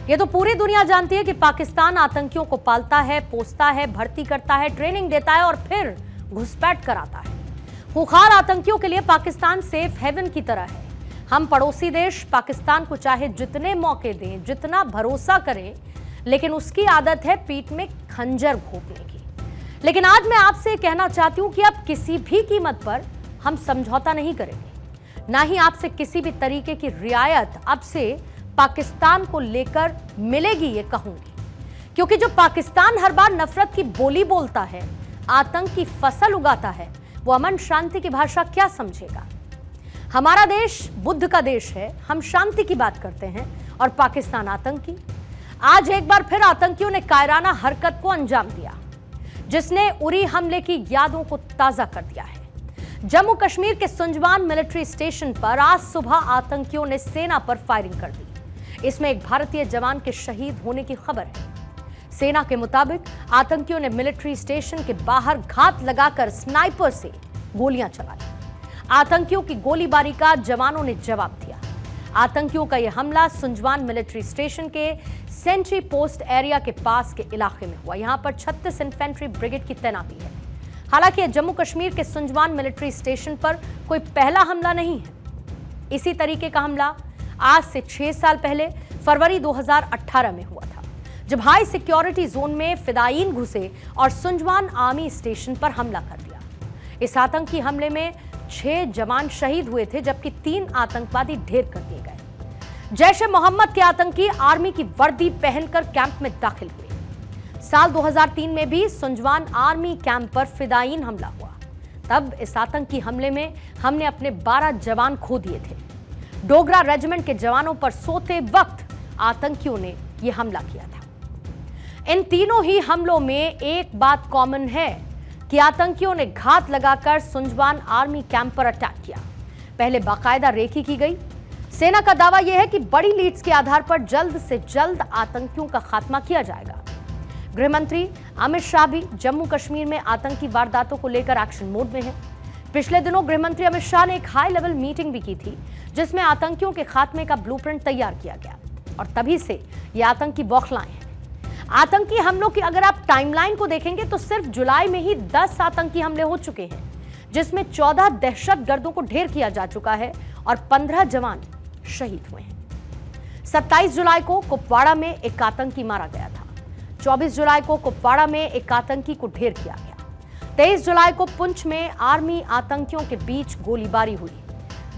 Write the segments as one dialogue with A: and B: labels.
A: ये तो पूरी दुनिया जानती है कि पाकिस्तान आतंकियों को पालता है, पोसता है, भर्ती करता है, ट्रेनिंग देता है और फिर घुसपैठ कराता है। खूंखार आतंकियों के लिए पाकिस्तान सेफ हेवन की तरह है। हम पड़ोसी देश पाकिस्तान को चाहे जितने मौके दें, जितना भरोसा करें, लेकिन उसकी आदत है पीठ में खंजर घोंपने की। लेकिन आज मैं आपसे कहना चाहती हूं कि अब किसी भी कीमत पर हम समझौता नहीं करेंगे, ना ही आपसे किसी भी तरीके की रियायत अब से पाकिस्तान को लेकर मिलेगी, ये कहूंगी, क्योंकि जो पाकिस्तान हर बार नफरत की बोली बोलता है, आतंक की फसल उगाता है, वो अमन शांति की भाषा क्या समझेगा। हमारा देश बुद्ध का देश है, हम शांति की बात करते हैं और पाकिस्तान आतंकी। आज एक बार फिर आतंकियों ने कायराना हरकत को अंजाम दिया, जिसने उरी हमले की यादों को ताजा कर दिया है। जम्मू कश्मीर के सुंजवान मिलिट्री स्टेशन पर आज सुबह आतंकियों ने सेना पर फायरिंग कर दी। इसमें एक भारतीय जवान के शहीद होने की खबर है। सेना के मुताबिक आतंकियों ने मिलिट्री स्टेशन के बाहर घात लगाकर स्नाइपर से गोलियां चलाई। आतंकियों की गोलीबारी का जवानों ने जवाब दिया। आतंकियों का यह हमला सुंजवान मिलिट्री स्टेशन के सेंट्री पोस्ट एरिया के पास के इलाके में हुआ। यहां पर 36 इन्फेंट्री ब्रिगेड की तैनाती है। हालांकि जम्मू कश्मीर के सुंजवान मिलिट्री स्टेशन पर कोई पहला हमला नहीं है। इसी तरीके का हमला आज से 6 साल पहले फरवरी 2018 में हुआ था, जब हाई सिक्योरिटी जोन में फिदायीन घुसे और सुंजवान आर्मी स्टेशन पर हमला कर दिया। इस आतंकी हमले में 6 जवान शहीद हुए थे, जबकि 3 आतंकवादी ढेर कर दिए गए। जैश ए मोहम्मद के आतंकी आर्मी की वर्दी पहनकर कैंप में दाखिल हुए। साल 2003 में भी सुंजवान आर्मी कैंप पर फिदायीन हमला हुआ। तब इस आतंकी हमले में हमने अपने 12 जवान खो दिए थे। डोगरा रेजिमेंट के जवानों पर सोते वक्त आतंकियों ने यह हमला किया था। इन तीनों ही हमलों में एक बात कॉमन है कि आतंकियों ने घात लगाकर सुंजवान आर्मी कैंप पर अटैक किया। पहले बाकायदा रेकी की गई। सेना का दावा यह है कि बड़ी लीड्स के आधार पर जल्द से जल्द आतंकियों का खात्मा किया जाएगा। गृह मंत्री अमित शाह भी जम्मू कश्मीर में आतंकी वारदातों को लेकर एक्शन मोड में है। पिछले दिनों गृह मंत्री अमित शाह ने एक हाई लेवल मीटिंग भी की थी, जिसमें आतंकियों के खात्मे का ब्लूप्रिंट तैयार किया गया और तभी से ये आतंकी बौखलाए हैं। आतंकी हमलों की अगर आप टाइमलाइन को देखेंगे तो सिर्फ जुलाई में ही 10 आतंकी हमले हो चुके हैं, जिसमें 14 दहशतगर्दों को ढेर किया जा चुका है और 15 जवान शहीद हुए हैं। 27 जुलाई को कुपवाड़ा में एक आतंकी मारा गया था। 24 जुलाई को कुपवाड़ा में एक आतंकी को ढेर किया गया। 23 जुलाई को पुंछ में आर्मी आतंकियों के बीच गोलीबारी हुई।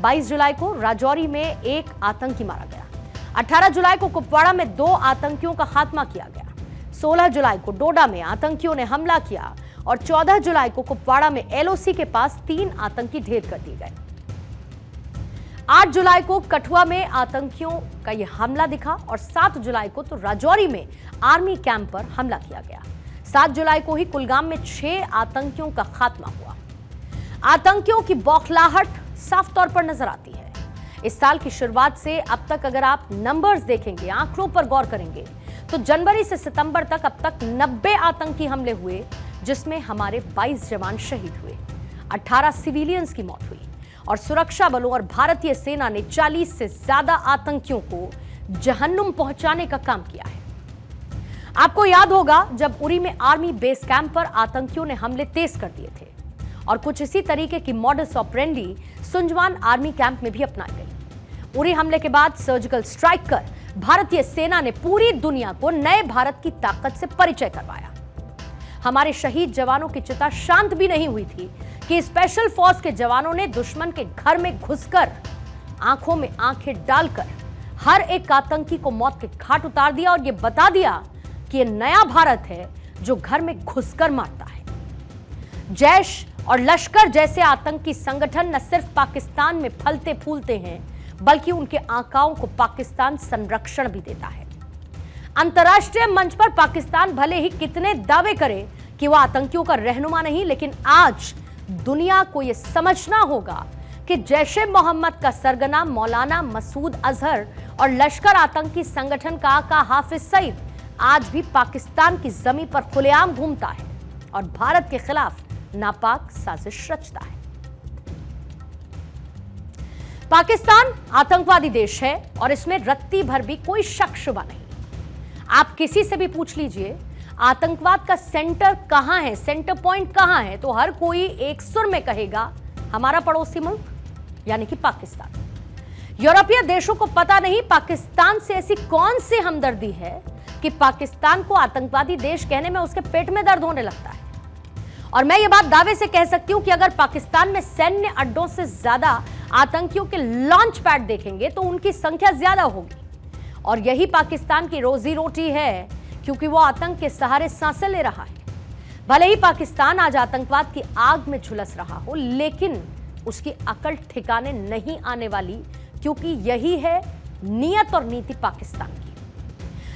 A: 22 जुलाई को राजौरी में एक आतंकी मारा गया। 18 जुलाई को कुपवाड़ा में 2 आतंकियों का खात्मा किया गया। 16 जुलाई को डोडा में आतंकियों ने हमला किया और 14 जुलाई को कुपवाड़ा में एलओसी के पास 3 आतंकी ढेर कर दिए गए। 8 जुलाई को कठुआ में आतंकियों का यह हमला दिखा और 7 जुलाई को तो राजौरी में आर्मी कैंप पर हमला किया गया। 7 जुलाई को ही कुलगाम में 6 आतंकियों का खात्मा हुआ। आतंकियों की बौखलाहट साफ तौर पर नजर आती है। इस साल की शुरुआत से अब तक अगर आप नंबर्स देखेंगे, आंकड़ों पर गौर करेंगे, तो जनवरी से सितंबर तक अब तक 90 आतंकी हमले हुए, जिसमें हमारे 22 जवान शहीद हुए, 18 सिविलियंस की मौत हुई और सुरक्षा बलों और भारतीय सेना ने 40 से ज्यादा आतंकियों को जहन्नुम पहुंचाने का काम किया है। आपको याद होगा जब उरी में आर्मी बेस कैंप पर आतंकियों ने हमले तेज कर दिए थे और कुछ इसी तरीके की modus operandi Sunjuwan army camp में भी अपनाई गई। उरी हमले के बाद सर्जिकल स्ट्राइक कर भारतीय सेना ने पूरी दुनिया को नए भारत की ताकत से परिचय करवाया। हमारे शहीद जवानों की चिता शांत भी नहीं हुई थी कि स्पेशल फोर्स के जवानों ने दुश्मन के घर में घुसकर आंखों में आंखें डालकर हर एक आतंकी को मौत के घाट उतार दिया और यह बता दिया कि यह नया भारत है जो घर में घुसकर मारता है। जैश और लश्कर जैसे आतंकी संगठन न सिर्फ पाकिस्तान में फलते फूलते हैं, बल्कि उनके आकाओं को पाकिस्तान संरक्षण भी देता है। अंतर्राष्ट्रीय मंच पर पाकिस्तान भले ही कितने दावे करे कि वह आतंकियों का रहनुमा नहीं, लेकिन आज दुनिया को यह समझना होगा कि जैश ए मोहम्मद का सरगना मौलाना मसूद अजहर और लश्कर आतंकी संगठन का आका हाफिज सईद आज भी पाकिस्तान की जमीन पर खुलेआम घूमता है और भारत के खिलाफ नापाक साजिश रचता है। पाकिस्तान आतंकवादी देश है और इसमें रत्ती भर भी कोई शक शुबा नहीं। आप किसी से भी पूछ लीजिए आतंकवाद का सेंटर कहां है, सेंटर पॉइंट कहां है, तो हर कोई एक सुर में कहेगा हमारा पड़ोसी मुल्क यानी कि पाकिस्तान। यूरोपीय देशों को पता नहीं पाकिस्तान से ऐसी कौन सी हमदर्दी है कि पाकिस्तान को आतंकवादी देश कहने में उसके पेट में दर्द होने लगता है। और मैं ये बात दावे से कह सकती हूं कि अगर पाकिस्तान में सैन्य अड्डों से ज्यादा आतंकियों के लॉन्च पैड देखेंगे तो उनकी संख्या ज्यादा होगी। और यही पाकिस्तान की रोजी रोटी है, क्योंकि वो आतंक के सहारे सांसें ले रहा है। भले ही पाकिस्तान आज आतंकवाद की आग में झुलस रहा हो, लेकिन उसकी अकल ठिकाने नहीं आने वाली, क्योंकि यही है नीयत और नीति पाकिस्तान की।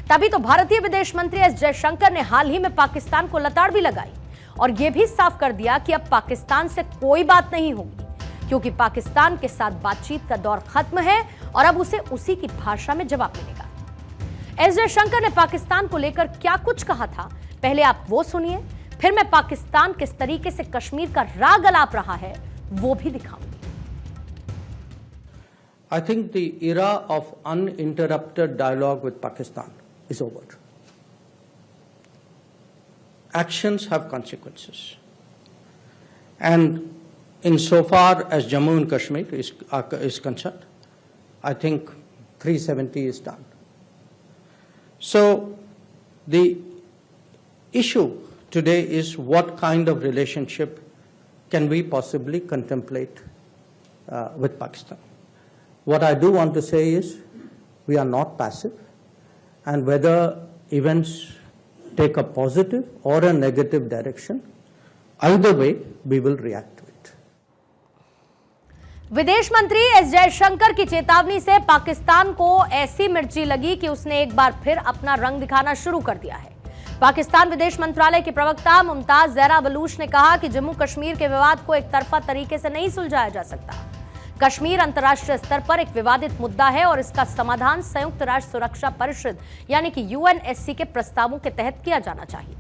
A: तभी तो भारतीय विदेश मंत्री एस जयशंकर ने हाल ही में पाकिस्तान को लताड़ भी लगाई और यह भी साफ कर दिया कि अब पाकिस्तान से कोई बात नहीं होगी, क्योंकि पाकिस्तान के साथ बातचीत का दौर खत्म है और अब उसे उसी की भाषा में जवाब मिलेगा। एस जयशंकर ने पाकिस्तान को लेकर क्या कुछ कहा था, पहले आप वो सुनिए, फिर मैं पाकिस्तान किस तरीके से कश्मीर का राग अलाप रहा है वो भी दिखाऊंगी।
B: I think the era of uninterrupted dialogue with Pakistan is over. Actions have consequences. And insofar as Jammu and Kashmir is concerned, I think 370 is done. So the issue today is what kind of relationship can we possibly contemplate with Pakistan. What I do want to say is we are not passive, and whether events take a positive or a negative direction, either way we will react to it.
A: विदेश मंत्री S Jaishankar की चेतावनी से पाकिस्तान को ऐसी मिर्ची लगी कि उसने एक बार फिर अपना रंग दिखाना शुरू कर दिया है। पाकिस्तान विदेश मंत्रालय के प्रवक्ता मुमताज जहरा बलूच ने कहा कि जम्मू कश्मीर के विवाद को एक तरफा तरीके से नहीं सुलझाया जा सकता। कश्मीर अंतर्राष्ट्रीय स्तर पर एक विवादित मुद्दा है और इसका समाधान संयुक्त राष्ट्र सुरक्षा परिषद यानी कि यूएनएससी के प्रस्तावों के तहत किया जाना चाहिए।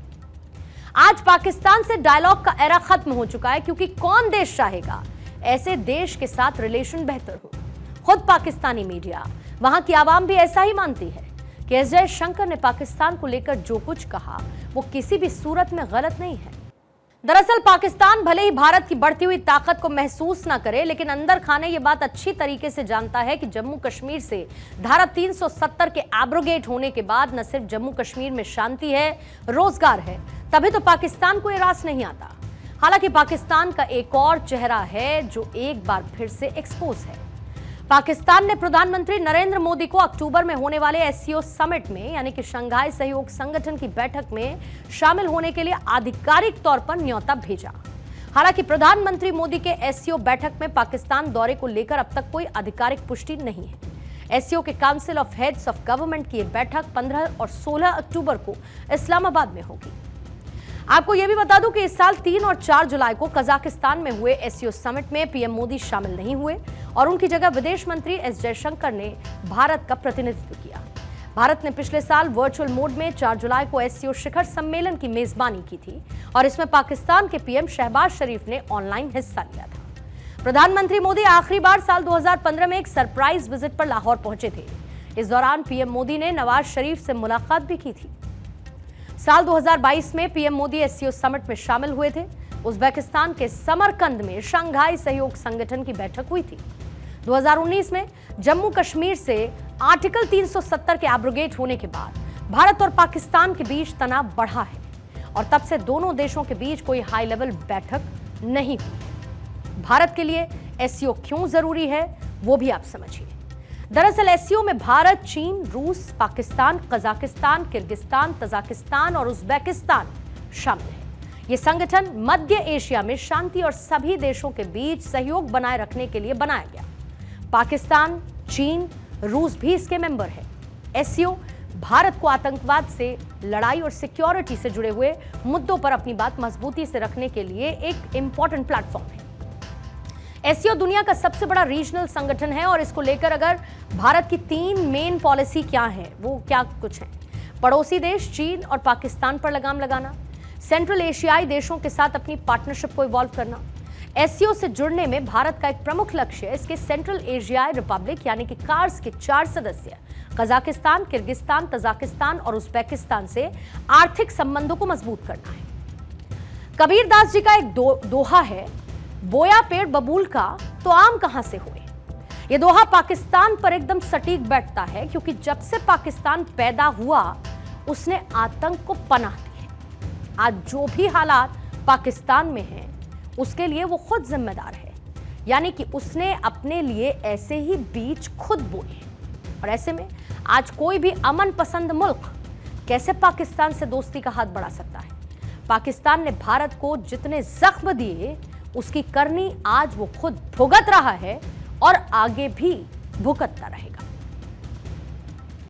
A: आज पाकिस्तान से डायलॉग का एरा खत्म हो चुका है, क्योंकि कौन देश चाहेगा ऐसे देश के साथ रिलेशन बेहतर हो। खुद पाकिस्तानी मीडिया, वहां की आवाम भी ऐसा ही मानती है कि एस जयशंकर ने पाकिस्तान को लेकर जो कुछ कहा वो किसी भी सूरत में गलत नहीं है। दरअसल पाकिस्तान भले ही भारत की बढ़ती हुई ताकत को महसूस ना करे, लेकिन अंदर खाने ये बात अच्छी तरीके से जानता है कि जम्मू कश्मीर से धारा 370 के एब्रोगेट होने के बाद न सिर्फ जम्मू कश्मीर में शांति है, रोजगार है, तभी तो पाकिस्तान को ये रास नहीं आता। हालांकि पाकिस्तान का एक और चेहरा है जो एक बार फिर से एक्सपोज है। पाकिस्तान ने प्रधानमंत्री नरेंद्र मोदी को अक्टूबर में होने वाले एससीओ समिट में यानी कि शंघाई सहयोग संगठन की बैठक में शामिल होने के लिए आधिकारिक तौर पर न्योता भेजा। हालांकि प्रधानमंत्री मोदी के एससीओ बैठक में पाकिस्तान दौरे को लेकर अब तक कोई आधिकारिक पुष्टि नहीं है। एससीओ के council of heads of government की यह बैठक 15 और 16 अक्टूबर को इस्लामाबाद में होगी। आपको यह भी बता दूं कि इस साल 3 और 4 जुलाई को कजाकिस्तान में हुए एससीओ समिट में पीएम मोदी शामिल नहीं हुए और उनकी जगह विदेश मंत्री एस जयशंकर ने भारत का प्रतिनिधित्व किया। भारत ने पिछले साल वर्चुअल मोड में 4 जुलाई को एससीओ शिखर सम्मेलन की मेजबानी की थी और इसमें पाकिस्तान के पीएम शहबाज शरीफ ने ऑनलाइन हिस्सा लिया था। प्रधानमंत्री मोदी आखिरी बार साल 2015 में एक सरप्राइज विजिट पर लाहौर पहुंचे थे। इस दौरान पीएम मोदी ने नवाज शरीफ से मुलाकात भी की थी। साल 2022 में पीएम मोदी एससीओ समिट में शामिल हुए थे। उज्बेकिस्तान के समरकंद में शंघाई सहयोग संगठन की बैठक हुई थी। 2019 में जम्मू कश्मीर से आर्टिकल 370 के एब्रोगेट होने के बाद भारत और पाकिस्तान के बीच तनाव बढ़ा है और तब से दोनों देशों के बीच कोई हाई लेवल बैठक नहीं हुई। भारत के लिए एससीओ क्यों जरूरी है वो भी आप समझिए। दरअसल एससीओ में भारत, चीन, रूस, पाकिस्तान, कजाकिस्तान, किर्गिस्तान, तजाकिस्तान और उज्बेकिस्तान शामिल है। ये संगठन मध्य एशिया में शांति और सभी देशों के बीच सहयोग बनाए रखने के लिए बनाया गया। पाकिस्तान, चीन, रूस भी इसके मेंबर है। एससीओ भारत को आतंकवाद से लड़ाई और सिक्योरिटी से जुड़े हुए मुद्दों पर अपनी बात मजबूती से रखने के लिए एक इंपॉर्टेंट प्लेटफॉर्म है। एससीओ दुनिया का सबसे बड़ा रीजनल संगठन है और इसको लेकर अगर भारत की 3 मेन पॉलिसी क्या है वो क्या कुछ है। पड़ोसी देश चीन और पाकिस्तान पर लगाम लगाना, सेंट्रल एशियाई देशों के साथ अपनी पार्टनरशिप को इवॉल्व करना, एससीओ से जुड़ने में भारत का एक प्रमुख लक्ष्य है इसके सेंट्रल एशियाई रिपब्लिक यानी कि कार्स के 4 सदस्य कजाकिस्तान, किर्गिस्तान, तजाकिस्तान और उज्बेकिस्तान से आर्थिक संबंधों को मजबूत करना है। कबीरदास जी का एक दोहा है, बोया पेड़ बबूल का तो आम कहां से हुए। यह दोहा पाकिस्तान पर एकदम सटीक बैठता है क्योंकि जब से पाकिस्तान पैदा हुआ उसने आतंक को पनाह दी है। आज जो भी हालात पाकिस्तान में हैं उसके लिए वो खुद जिम्मेदार है, यानी कि उसने अपने लिए ऐसे ही बीज खुद बोए हैं। और ऐसे में आज कोई भी अमन पसंद मुल्क कैसे पाकिस्तान से दोस्ती का हाथ बढ़ा सकता है। पाकिस्तान ने भारत को जितने जख्म दिए उसकी करनी आज वो खुद भुगत रहा है और आगे भी भुगतता रहेगा।